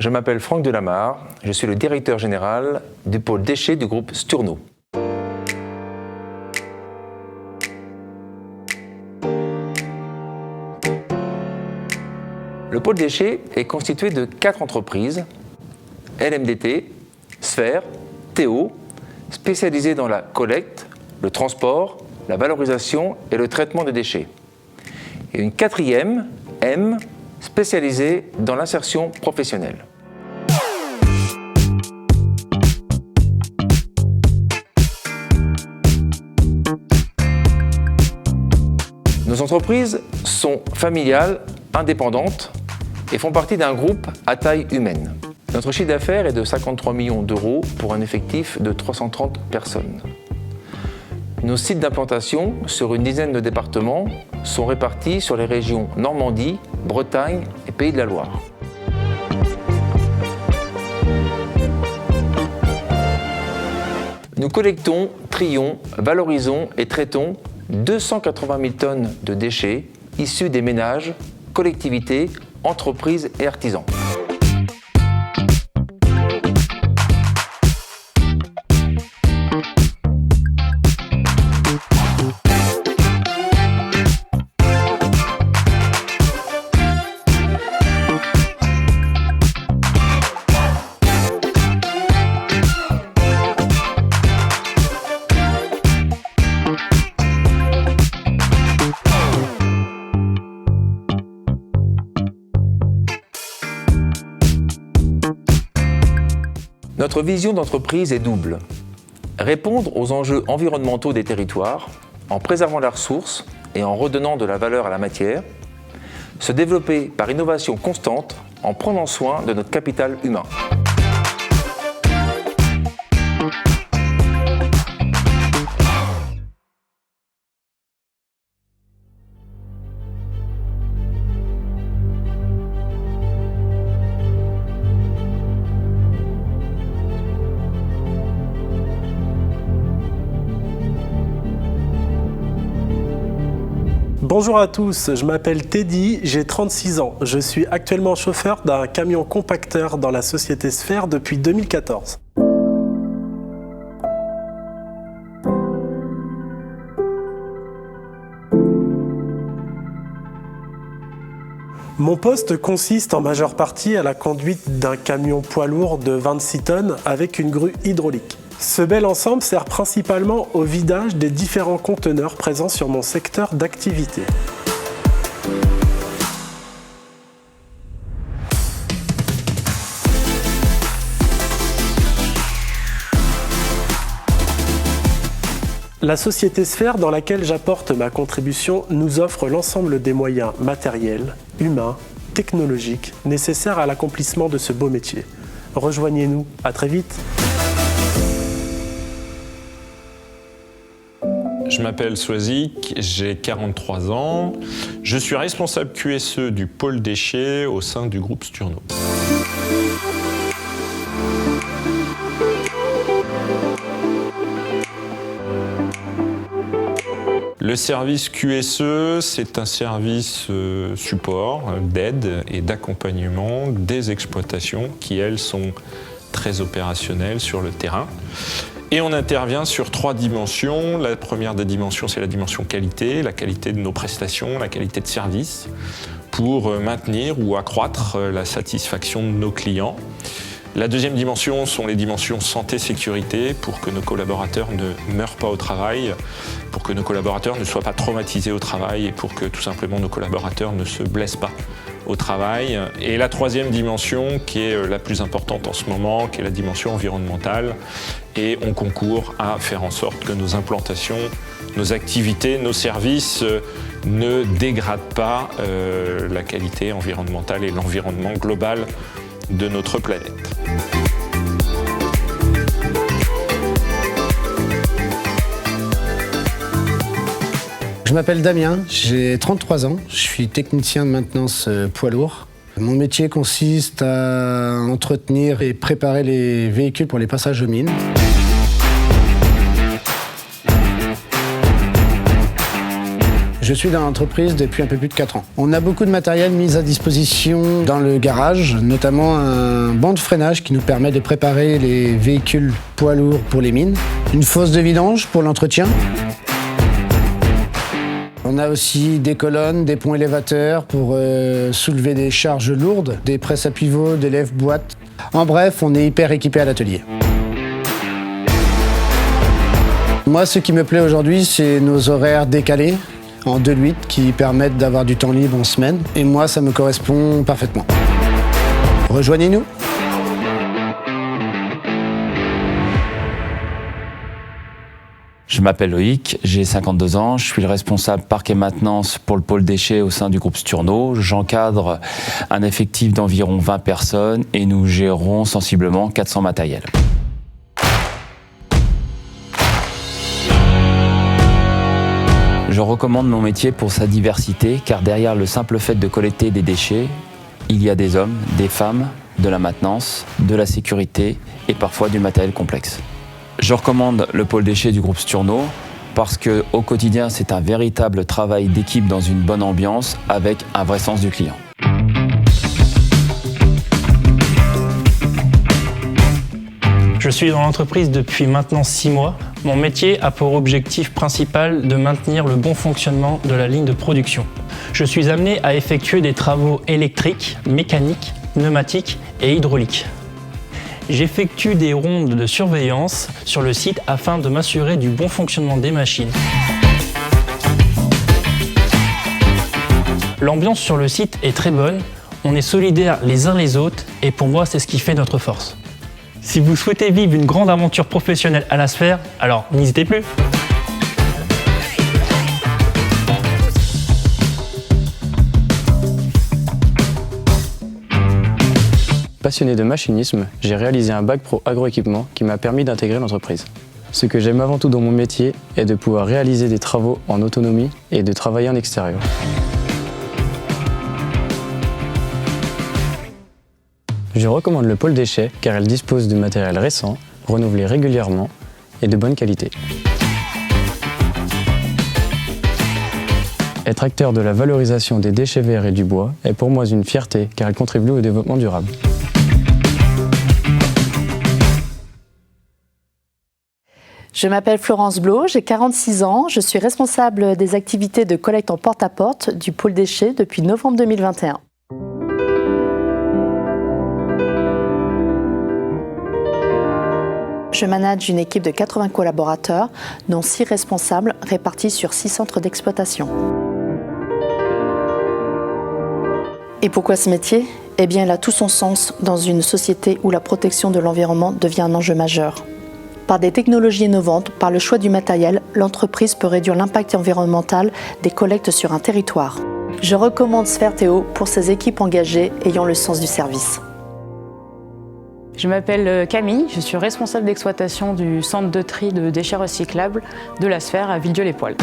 je m'appelle Franck Delamarre, je suis le directeur général du pôle déchets du groupe Sturno. Le pôle déchets est constitué de 4 entreprises, LMDT, Sphère, Théo, spécialisées dans la collecte, le transport, la valorisation et le traitement des déchets. Et une 4e, M, spécialisée dans l'insertion professionnelle. Nos entreprises sont familiales, indépendantes et font partie d'un groupe à taille humaine. Notre chiffre d'affaires est de 53 millions d'euros pour un effectif de 330 personnes. Nos sites d'implantation, sur une dizaine de départements, sont répartis sur les régions Normandie, Bretagne et Pays de la Loire. Nous collectons, trions, valorisons et traitons 280 000 tonnes de déchets issus des ménages, collectivités, entreprises et artisans. Notre vision d'entreprise est double. Répondre aux enjeux environnementaux des territoires en préservant la ressource et en redonnant de la valeur à la matière. Se développer par innovation constante en prenant soin de notre capital humain. Bonjour à tous, je m'appelle Teddy, j'ai 36 ans. Je suis actuellement chauffeur d'un camion compacteur dans la société Sphère depuis 2014. Mon poste consiste en majeure partie à la conduite d'un camion poids lourd de 26 tonnes avec une grue hydraulique. Ce bel ensemble sert principalement au vidage des différents conteneurs présents sur mon secteur d'activité. La société Sphère dans laquelle j'apporte ma contribution nous offre l'ensemble des moyens matériels, humains, technologiques nécessaires à l'accomplissement de ce beau métier. Rejoignez-nous, à très vite. Je m'appelle Swazik, j'ai 43 ans. Je suis responsable QSE du pôle déchets au sein du groupe Sturno. Le service QSE, c'est un service support, d'aide et d'accompagnement des exploitations qui, elles, sont très opérationnelles sur le terrain. Et on intervient sur 3 dimensions. La première des dimensions, c'est la dimension qualité, la qualité de nos prestations, la qualité de service, pour maintenir ou accroître la satisfaction de nos clients. La deuxième dimension sont les dimensions santé-sécurité, pour que nos collaborateurs ne meurent pas au travail, pour que nos collaborateurs ne soient pas traumatisés au travail et pour que tout simplement nos collaborateurs ne se blessent pas au travail. Et la troisième dimension, qui est la plus importante en ce moment, qui est la dimension environnementale. Et on concourt à faire en sorte que nos implantations, nos activités, nos services ne dégradent pas la qualité environnementale et l'environnement global de notre planète. Je m'appelle Damien, j'ai 33 ans, je suis technicien de maintenance poids lourd. Mon métier consiste à entretenir et préparer les véhicules pour les passages aux mines. Je Je suis dans l'entreprise depuis un peu plus de 4 ans. On a beaucoup de matériel mis à disposition dans le garage, notamment un banc de freinage qui nous permet de préparer les véhicules poids lourds pour les mines, une fosse de vidange pour l'entretien. On a aussi des colonnes, des ponts élévateurs pour soulever des charges lourdes, des presses à pivot, des lève-boîtes. En bref, on est hyper équipé à l'atelier. Moi, ce qui me plaît aujourd'hui, c'est nos horaires décalés en 2/8 qui permettent d'avoir du temps libre en semaine. Et moi, ça me correspond parfaitement. Rejoignez-nous. Je m'appelle Loïc, j'ai 52 ans, je suis le responsable parc et maintenance pour le pôle déchets au sein du groupe Sturno. J'encadre un effectif d'environ 20 personnes et nous gérons sensiblement 400 matériels. Je recommande mon métier pour sa diversité, car derrière le simple fait de collecter des déchets, il y a des hommes, des femmes, de la maintenance, de la sécurité et parfois du matériel complexe. Je recommande le pôle déchets du groupe Sturno parce qu'au quotidien, c'est un véritable travail d'équipe dans une bonne ambiance avec un vrai sens du client. Je suis dans l'entreprise depuis maintenant 6 mois. Mon métier a pour objectif principal de maintenir le bon fonctionnement de la ligne de production. Je suis amené à effectuer des travaux électriques, mécaniques, pneumatiques et hydrauliques. J'effectue des rondes de surveillance sur le site afin de m'assurer du bon fonctionnement des machines. L'ambiance sur le site est très bonne, on est solidaires les uns les autres et pour moi c'est ce qui fait notre force. Si vous souhaitez vivre une grande aventure professionnelle à la sphère, alors n'hésitez plus. Passionné de machinisme, j'ai réalisé un bac pro agroéquipement qui m'a permis d'intégrer l'entreprise. Ce que j'aime avant tout dans mon métier est de pouvoir réaliser des travaux en autonomie et de travailler en extérieur. Je recommande le pôle déchets car elle dispose de matériel récent, renouvelé régulièrement et de bonne qualité. Être acteur de la valorisation des déchets verts et du bois est pour moi une fierté car elle contribue au développement durable. Je m'appelle Florence Blot, j'ai 46 ans, je suis responsable des activités de collecte en porte-à-porte du pôle déchets depuis novembre 2021. Je manage une équipe de 80 collaborateurs, dont 6 responsables répartis sur 6 centres d'exploitation. Et pourquoi ce métier ? Eh bien, il a tout son sens dans une société où la protection de l'environnement devient un enjeu majeur. Par des technologies innovantes, par le choix du matériel, l'entreprise peut réduire l'impact environnemental des collectes sur un territoire. Je recommande Sferteo pour ses équipes engagées ayant le sens du service. Je m'appelle Camille, je suis responsable d'exploitation du centre de tri de déchets recyclables de la Sphère à Villedieu-les-Poêles.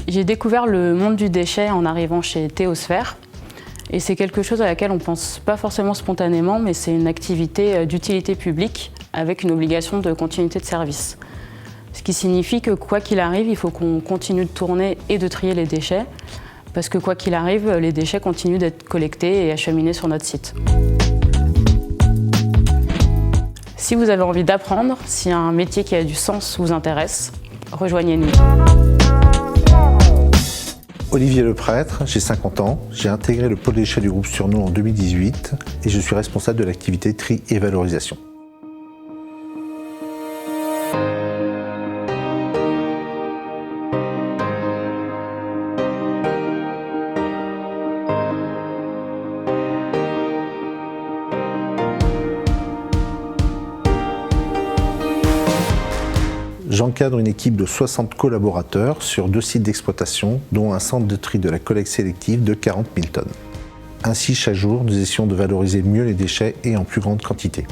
J'ai découvert le monde du déchet en arrivant chez Théosphère. Et c'est quelque chose à laquelle on ne pense pas forcément spontanément, mais c'est une activité d'utilité publique avec une obligation de continuité de service. Ce qui signifie que quoi qu'il arrive, il faut qu'on continue de tourner et de trier les déchets, parce que quoi qu'il arrive, les déchets continuent d'être collectés et acheminés sur notre site. Si vous avez envie d'apprendre, si un métier qui a du sens vous intéresse, rejoignez-nous. Olivier Leprêtre, j'ai 50 ans, j'ai intégré le pôle déchets du groupe Sturno en 2018 et je suis responsable de l'activité tri et valorisation. J'encadre une équipe de 60 collaborateurs sur 2 sites d'exploitation, dont un centre de tri de la collecte sélective de 40 000 tonnes. Ainsi, chaque jour, nous essayons de valoriser mieux les déchets et en plus grande quantité.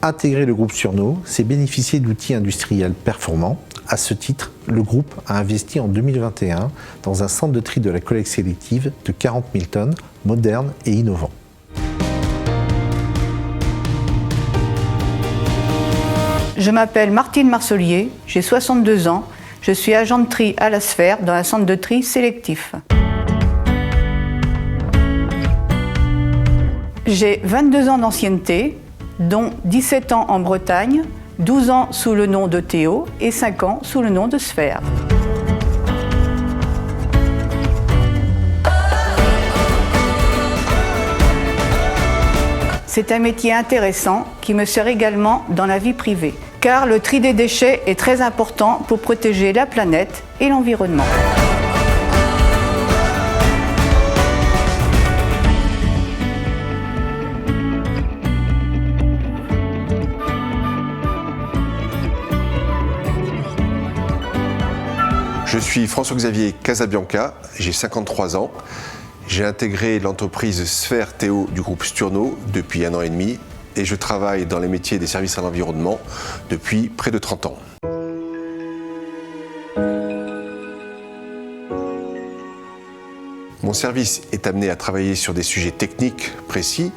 Intégrer le groupe Sturno, c'est bénéficier d'outils industriels performants. À ce titre, le groupe a investi en 2021 dans un centre de tri de la collecte sélective de 40 000 tonnes, moderne et innovant. Je m'appelle Martine Marcelier, j'ai 62 ans, je suis agent de tri à la Sphère dans un centre de tri sélectif. J'ai 22 ans d'ancienneté, dont 17 ans en Bretagne, 12 ans sous le nom de Théo et 5 ans sous le nom de Sphère. C'est un métier intéressant qui me sert également dans la vie privée, car le tri des déchets est très important pour protéger la planète et l'environnement. Je suis François-Xavier Casabianca, j'ai 53 ans. J'ai intégré l'entreprise Sphère Théo du groupe Sturno depuis 1 an et demi et je travaille dans les métiers des services à l'environnement depuis près de 30 ans. Mon service est amené à travailler sur des sujets techniques précis,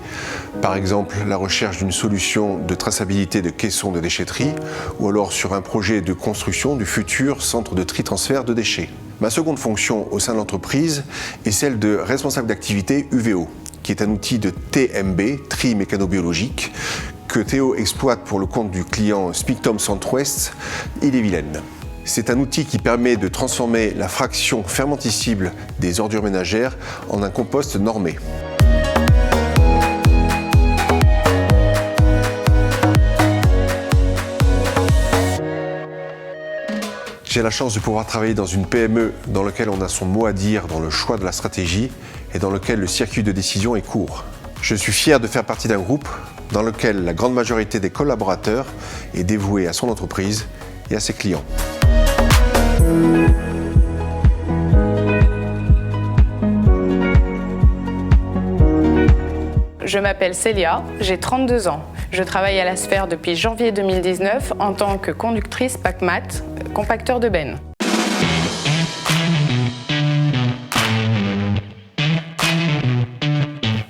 par exemple la recherche d'une solution de traçabilité de caissons de déchetterie ou alors sur un projet de construction du futur centre de tri-transfert de déchets. Ma seconde fonction au sein de l'entreprise est celle de responsable d'activité UVO, qui est un outil de TMB, tri mécanobiologique, que Théo exploite pour le compte du client Spictom Centre-Ouest, Ille-et-Vilaine. C'est un outil qui permet de transformer la fraction fermentescible des ordures ménagères en un compost normé. J'ai la chance de pouvoir travailler dans une PME dans laquelle on a son mot à dire dans le choix de la stratégie et dans lequel le circuit de décision est court. Je suis fier de faire partie d'un groupe dans lequel la grande majorité des collaborateurs est dévouée à son entreprise et à ses clients. Je m'appelle Célia, j'ai 32 ans. Je travaille à la Sphère depuis janvier 2019 en tant que conductrice PACMAT, compacteur de benne.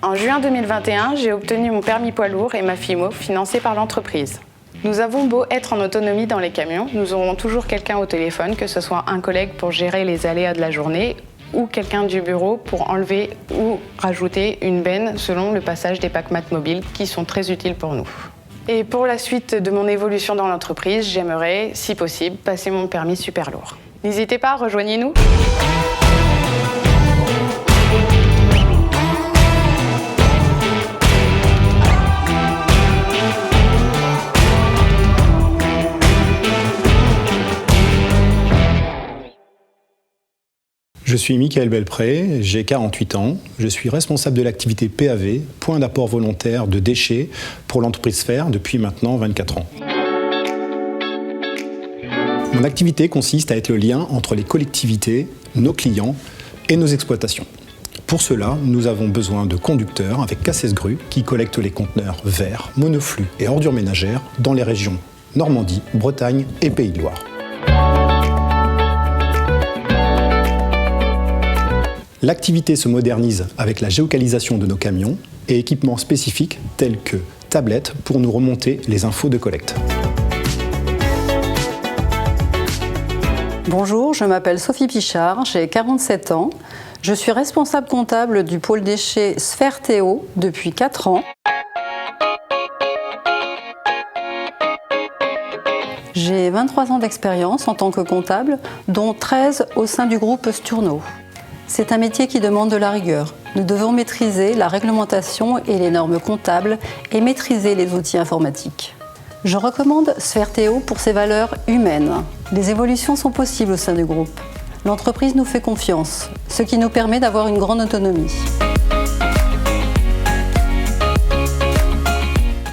En juin 2021, j'ai obtenu mon permis poids lourd et ma FIMO financée par l'entreprise. Nous avons beau être en autonomie dans les camions, nous aurons toujours quelqu'un au téléphone, que ce soit un collègue pour gérer les aléas de la journée ou quelqu'un du bureau pour enlever ou rajouter une benne selon le passage des PACMAT mobiles qui sont très utiles pour nous. Et pour la suite de mon évolution dans l'entreprise, j'aimerais, si possible, passer mon permis super lourd. N'hésitez pas, rejoignez-nous. Je suis Mickaël Belpré, j'ai 48 ans, je suis responsable de l'activité PAV, point d'apport volontaire de déchets pour l'entreprise Sphère depuis maintenant 24 ans. Mon activité consiste à être le lien entre les collectivités, nos clients et nos exploitations. Pour cela, nous avons besoin de conducteurs avec casse-grue qui collectent les conteneurs verts, monoflux et ordures ménagères dans les régions Normandie, Bretagne et Pays de Loire. L'activité se modernise avec la géolocalisation de nos camions et équipements spécifiques tels que tablettes pour nous remonter les infos de collecte. Bonjour, je m'appelle Sophie Pichard, j'ai 47 ans. Je suis responsable comptable du pôle déchets Sphère Théo depuis 4 ans. J'ai 23 ans d'expérience en tant que comptable, dont 13 au sein du groupe Sturno. C'est un métier qui demande de la rigueur. Nous devons maîtriser la réglementation et les normes comptables et maîtriser les outils informatiques. Je recommande Sphère Théo pour ses valeurs humaines. Les évolutions sont possibles au sein du groupe. L'entreprise nous fait confiance, ce qui nous permet d'avoir une grande autonomie.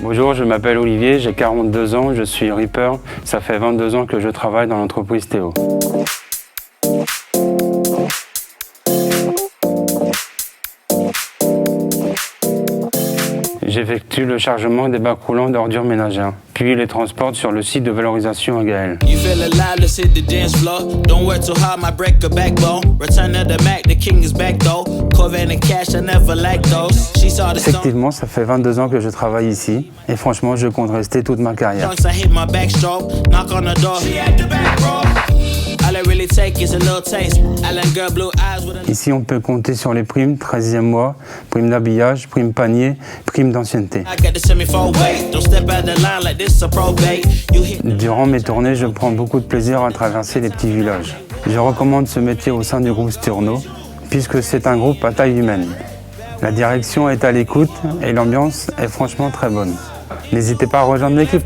Bonjour, je m'appelle Olivier, j'ai 42 ans, je suis Reaper. Ça fait 22 ans que je travaille dans l'entreprise Théo. j'effectue le chargement des bacs roulants d'ordures ménagères, puis les transporte sur le site de valorisation à Gaël. Effectivement, ça fait 22 ans que je travaille ici, et franchement, je compte rester toute ma carrière. Ici, on peut compter sur les primes, 13e mois, prime d'habillage, prime panier, prime d'ancienneté. Durant mes tournées, je prends beaucoup de plaisir à traverser les petits villages. Je recommande ce métier au sein du groupe Sturno, puisque c'est un groupe à taille humaine. La direction est à l'écoute et l'ambiance est franchement très bonne. N'hésitez pas à rejoindre l'équipe.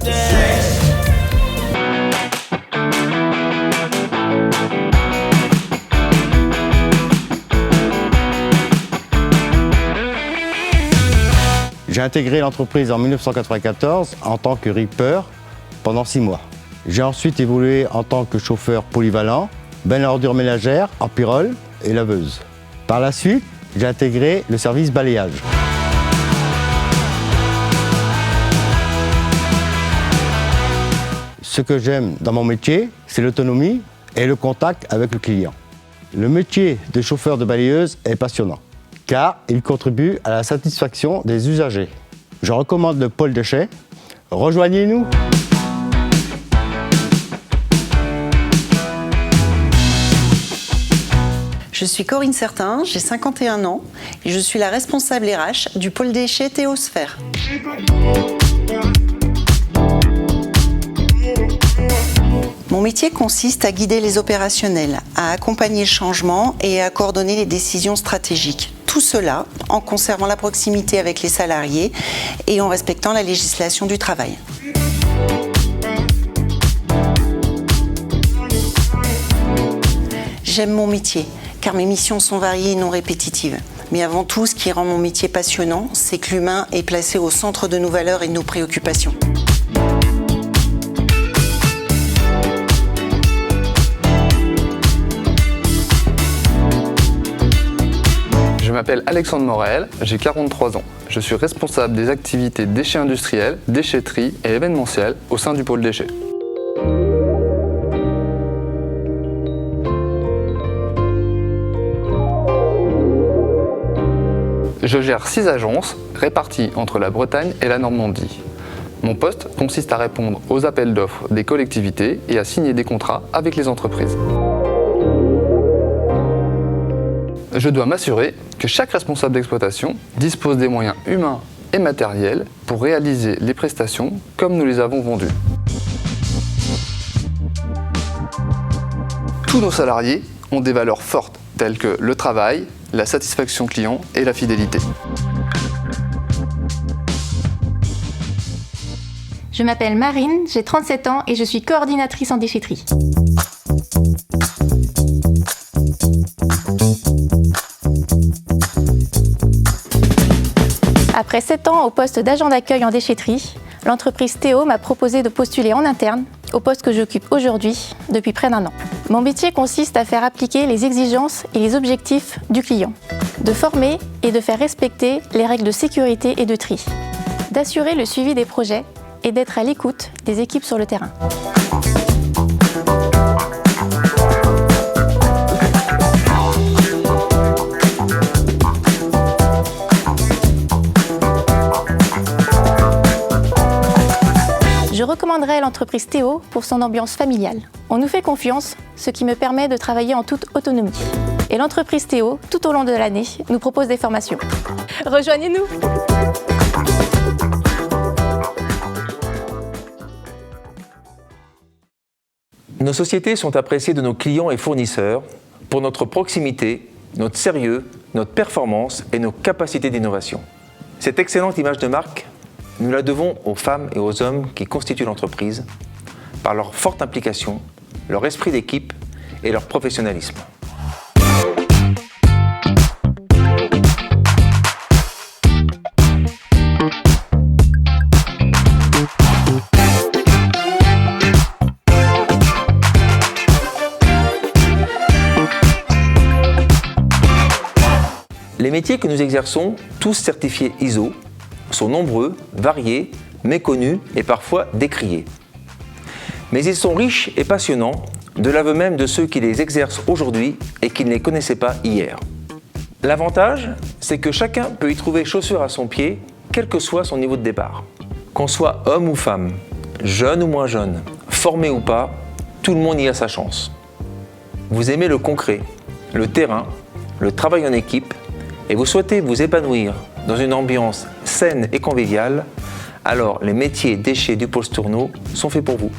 J'ai intégré l'entreprise en 1994 en tant que ripper pendant 6 mois. J'ai ensuite évolué en tant que chauffeur polyvalent, benne à ordures ménagères, empirole et laveuse. Par la suite, j'ai intégré le service balayage. Ce que j'aime dans mon métier, c'est l'autonomie et le contact avec le client. Le métier de chauffeur de balayeuse est passionnant, car il contribue à la satisfaction des usagers. Je recommande le pôle déchets. Rejoignez-nous! Je suis Corinne Certain, j'ai 51 ans et je suis la responsable RH du pôle déchets Théosphère. Mon métier consiste à guider les opérationnels, à accompagner le changement et à coordonner les décisions stratégiques. Tout cela en conservant la proximité avec les salariés et en respectant la législation du travail. J'aime mon métier, car mes missions sont variées et non répétitives. Mais avant tout, ce qui rend mon métier passionnant, c'est que l'humain est placé au centre de nos valeurs et de nos préoccupations. Je m'appelle Alexandre Morel, j'ai 43 ans. Je suis responsable des activités déchets industriels, déchetterie et événementiels au sein du pôle déchets. Je gère 6 agences réparties entre la Bretagne et la Normandie. Mon poste consiste à répondre aux appels d'offres des collectivités et à signer des contrats avec les entreprises. Je dois m'assurer que chaque responsable d'exploitation dispose des moyens humains et matériels pour réaliser les prestations comme nous les avons vendues. Tous nos salariés ont des valeurs fortes telles que le travail, la satisfaction client et la fidélité. Je m'appelle Marine, j'ai 37 ans et je suis coordinatrice en déchetterie. Après 7 ans au poste d'agent d'accueil en déchetterie, l'entreprise Théo m'a proposé de postuler en interne au poste que j'occupe aujourd'hui depuis près d'1 an. Mon métier consiste à faire appliquer les exigences et les objectifs du client, de former et de faire respecter les règles de sécurité et de tri, d'assurer le suivi des projets et d'être à l'écoute des équipes sur le terrain. Je recommanderais l'entreprise Théo pour son ambiance familiale. On nous fait confiance, ce qui me permet de travailler en toute autonomie. Et l'entreprise Théo, tout au long de l'année, nous propose des formations. Rejoignez-nous! Nos sociétés sont appréciées de nos clients et fournisseurs pour notre proximité, notre sérieux, notre performance et nos capacités d'innovation. Cette excellente image de marque, nous la devons aux femmes et aux hommes qui constituent l'entreprise par leur forte implication, leur esprit d'équipe et leur professionnalisme. Les métiers que nous exerçons, tous certifiés ISO, sont nombreux, variés, méconnus et parfois décriés. Mais ils sont riches et passionnants, de l'aveu même de ceux qui les exercent aujourd'hui et qui ne les connaissaient pas hier. L'avantage, c'est que chacun peut y trouver chaussure à son pied, quel que soit son niveau de départ. Qu'on soit homme ou femme, jeune ou moins jeune, formé ou pas, tout le monde y a sa chance. Vous aimez le concret, le terrain, le travail en équipe, et vous souhaitez vous épanouir dans une ambiance saine et conviviale, alors les métiers déchets du pôle Stourneau sont faits pour vous.